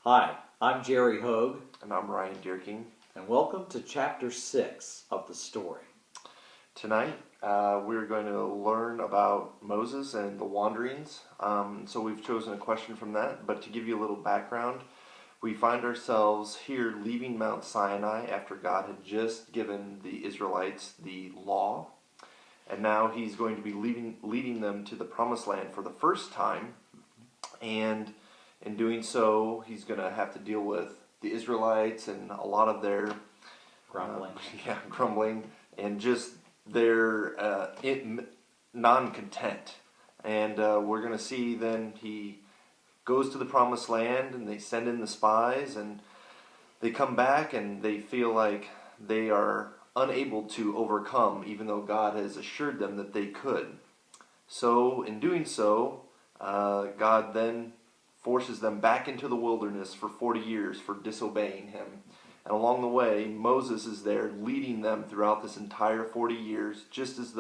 Hi, I'm Jerry Hogue, And I'm Ryan Deerking. and welcome to Chapter 6 of the story. Tonight, we're going to learn about Moses and the wanderings. So we've chosen a question from that, but to give you a little background, we find ourselves here leaving Mount Sinai after God had just given the Israelites the law, and now he's going to be leading them to the promised land for the first time, and in doing so, he's going to have to deal with the Israelites and a lot of their grumbling, and just their non-content. And we're going to see then he goes to the promised land, and they send in the spies, and they come back, and they feel like they are unable to overcome, even though God has assured them that they could. So in doing so, God then forces them back into the wilderness for 40 years for disobeying him. And along the way, Moses is there leading them throughout this entire 40 years, just as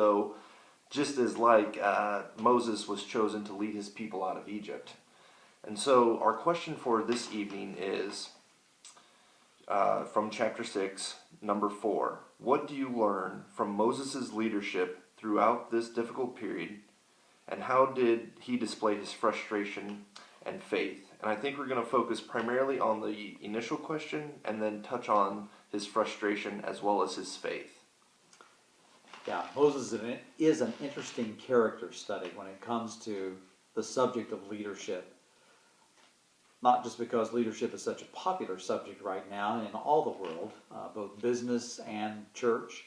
Moses was chosen to lead his people out of Egypt. And so our question for this evening is from chapter 6, number 4. What do you learn from Moses' leadership throughout this difficult period, and how did he display his frustration and faith? And I think we're going to focus primarily on the initial question and then touch on his frustration as well as his faith. Yeah, Moses is an interesting character study when it comes to the subject of leadership. Not just because leadership is such a popular subject right now in all the world, both business and church,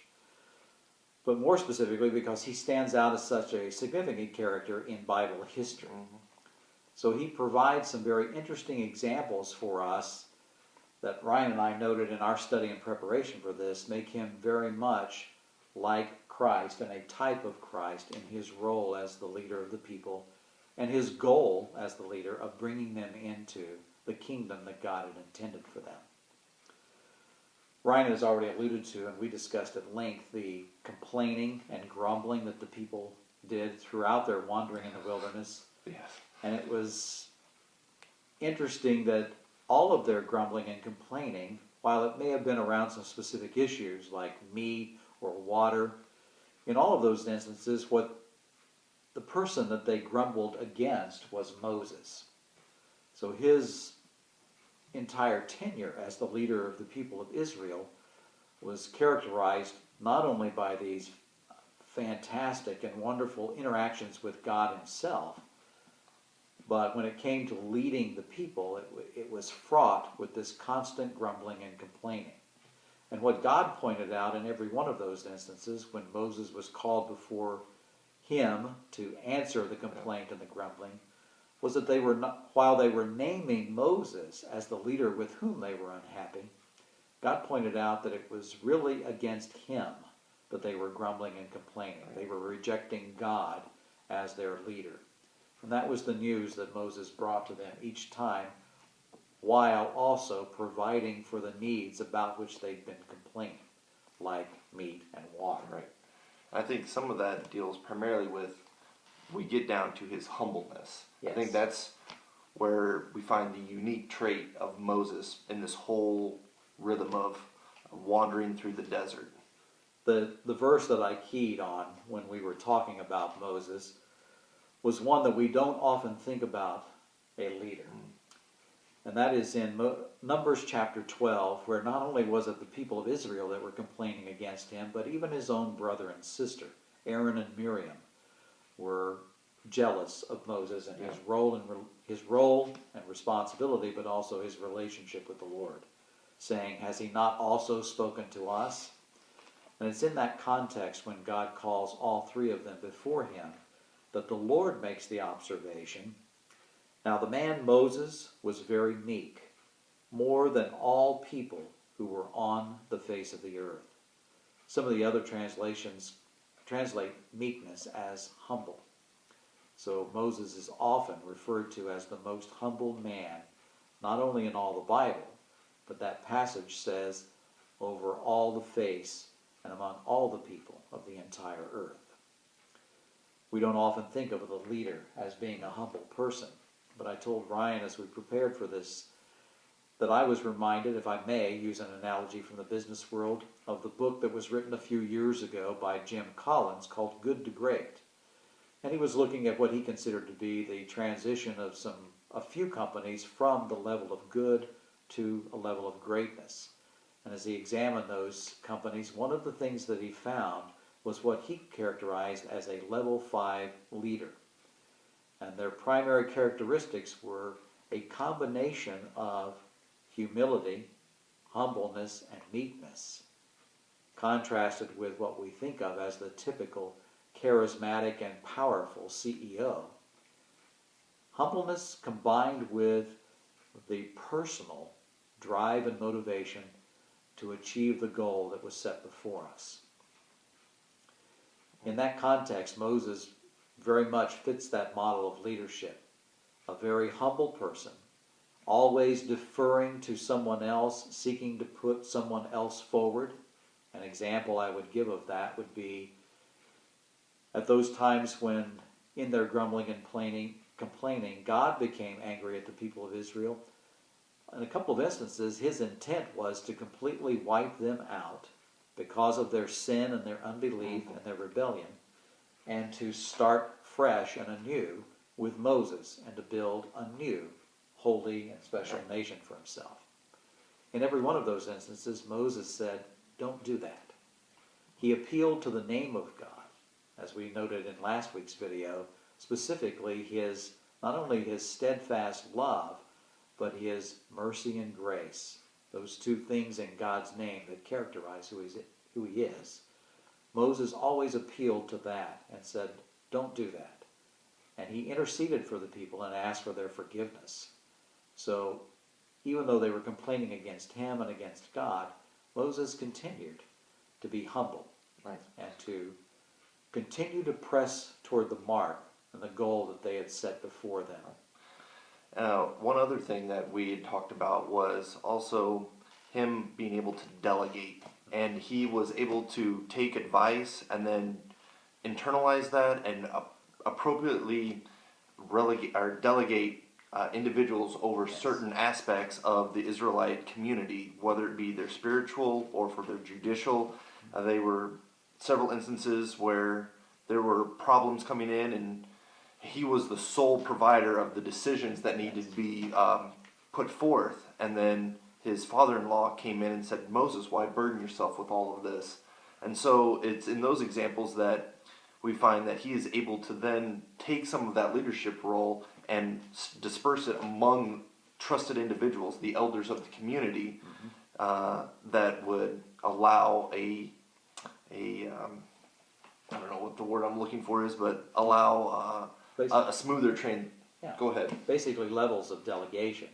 but more specifically because he stands out as such a significant character in Bible history. Mm-hmm. So he provides some very interesting examples for us that Ryan and I noted in our study in preparation for this make him very much like Christ and a type of Christ in his role as the leader of the people and his goal as the leader of bringing them into the kingdom that God had intended for them. Ryan has already alluded to, and we discussed at length, the complaining and grumbling that the people did throughout their wandering in the wilderness. Yes. And it was interesting that all of their grumbling and complaining, while it may have been around some specific issues like meat or water, in all of those instances, what the person that they grumbled against was Moses. So his entire tenure as the leader of the people of Israel was characterized not only by these fantastic and wonderful interactions with God himself, but when it came to leading the people, it was fraught with this constant grumbling and complaining. And what God pointed out in every one of those instances, when Moses was called before him to answer the complaint and the grumbling, was that while they were naming Moses as the leader with whom they were unhappy, God pointed out that it was really against him that they were grumbling and complaining. They were rejecting God as their leader. And that was the news that Moses brought to them each time, while also providing for the needs about which they'd been complaining, like meat and water. Right. I think some of that deals primarily with, we get down to his humbleness. Yes. I think that's where we find the unique trait of Moses in this whole rhythm of wandering through the desert. The verse that I keyed on when we were talking about Moses was one that we don't often think about a leader. And that is in Numbers chapter 12, where not only was it the people of Israel that were complaining against him, but even his own brother and sister, Aaron and Miriam, were jealous of Moses and his role and responsibility, but also his relationship with the Lord, saying, "Has he not also spoken to us?" And it's in that context, when God calls all three of them before him, that the Lord makes the observation, "Now the man Moses was very meek, more than all people who were on the face of the earth." Some of the other translations translate meekness as humble. So Moses is often referred to as the most humble man, not only in all the Bible, but that passage says over all the face and among all the people of the entire earth. We don't often think of the leader as being a humble person, but I told Ryan as we prepared for this that I was reminded, if I may use an analogy from the business world, of the book that was written a few years ago by Jim Collins called Good to Great. And he was looking at what he considered to be the transition of a few companies from the level of good to a level of greatness. And as he examined those companies, one of the things that he found was what he characterized as a level 5 leader. And their primary characteristics were a combination of humility, humbleness, and meekness, contrasted with what we think of as the typical charismatic and powerful CEO. Humbleness combined with the personal drive and motivation to achieve the goal that was set before us. In that context, Moses very much fits that model of leadership. A very humble person, always deferring to someone else, seeking to put someone else forward. An example I would give of that would be at those times when, in their grumbling and complaining, God became angry at the people of Israel. In a couple of instances, his intent was to completely wipe them out because of their sin and their unbelief and their rebellion, and to start fresh and anew with Moses and to build a new holy and special nation for himself. In every one of those instances, Moses said, don't do that. He appealed to the name of God, as we noted in last week's video, specifically not only his steadfast love, but his mercy and grace, those two things in God's name that characterize who he is. Moses always appealed to that and said, don't do that. And he interceded for the people and asked for their forgiveness. So even though they were complaining against him and against God, Moses continued to be humble and to continue to press toward the mark and the goal that they had set before them. One other thing that we had talked about was also him being able to delegate. And he was able to take advice and then internalize that and appropriately relegate or delegate individuals over certain aspects of the Israelite community, whether it be their spiritual or for their judicial. There were several instances where there were problems coming in, and he was the sole provider of the decisions that needed to be put forth. And then his father-in-law came in and said, Moses, why burden yourself with all of this? And so it's in those examples that we find that he is able to then take some of that leadership role and disperse it among trusted individuals, the elders of the community, that would allow I don't know what the word I'm looking for is, but allow a smoother train. Yeah. Go ahead. Basically levels of delegation.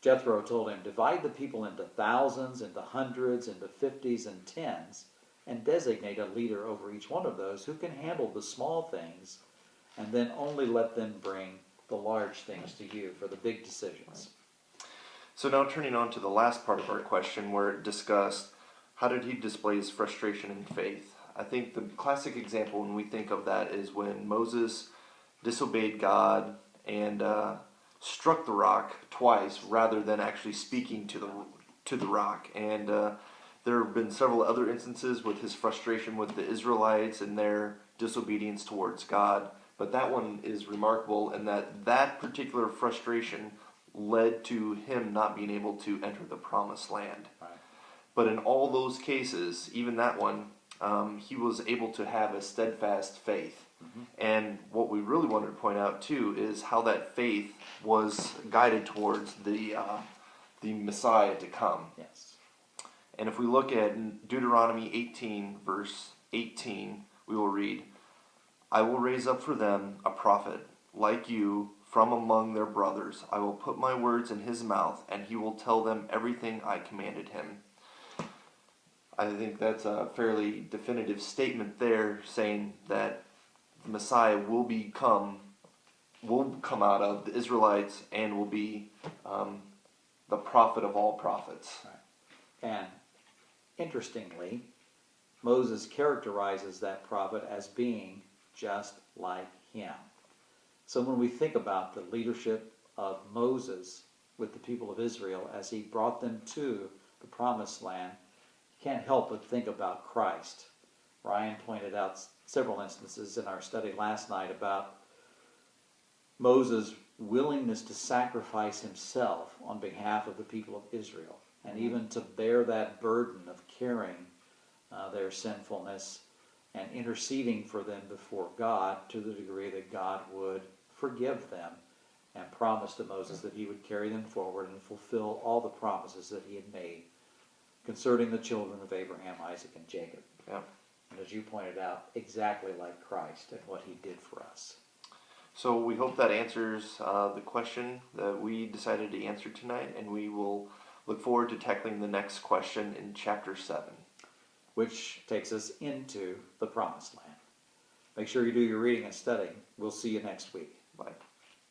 Jethro told him, divide the people into thousands, into hundreds, into 50s and 10s, and designate a leader over each one of those who can handle the small things, and then only let them bring the large things to you for the big decisions. So now turning on to the last part of our question, where it discussed how did he display his frustration and faith. I think the classic example when we think of that is when Moses disobeyed God and struck the rock twice rather than actually speaking to the rock. And there have been several other instances with his frustration with the Israelites and their disobedience towards God. But that one is remarkable in that particular frustration led to him not being able to enter the promised land. Right. But in all those cases, even that one, he was able to have a steadfast faith. And what we really wanted to point out too is how that faith was guided towards the Messiah to come. Yes. And if we look at Deuteronomy 18, verse 18, we will read, I will raise up for them a prophet like you from among their brothers. I will put my words in his mouth, and he will tell them everything I commanded him. I think that's a fairly definitive statement there, saying that the Messiah will come out of the Israelites and will be the prophet of all prophets. Right. And interestingly, Moses characterizes that prophet as being just like him. So when we think about the leadership of Moses with the people of Israel as he brought them to the promised land, you can't help but think about Christ. Ryan pointed out several instances in our study last night about Moses' willingness to sacrifice himself on behalf of the people of Israel, and even to bear that burden of carrying their sinfulness and interceding for them before God to the degree that God would forgive them, and promised to Moses that he would carry them forward and fulfill all the promises that he had made concerning the children of Abraham, Isaac, and Jacob. Yeah. And as you pointed out, exactly like Christ and what he did for us. So we hope that answers the question that we decided to answer tonight, and we will look forward to tackling the next question in chapter 7. Which takes us into the Promised Land. Make sure you do your reading and studying. We'll see you next week. Bye.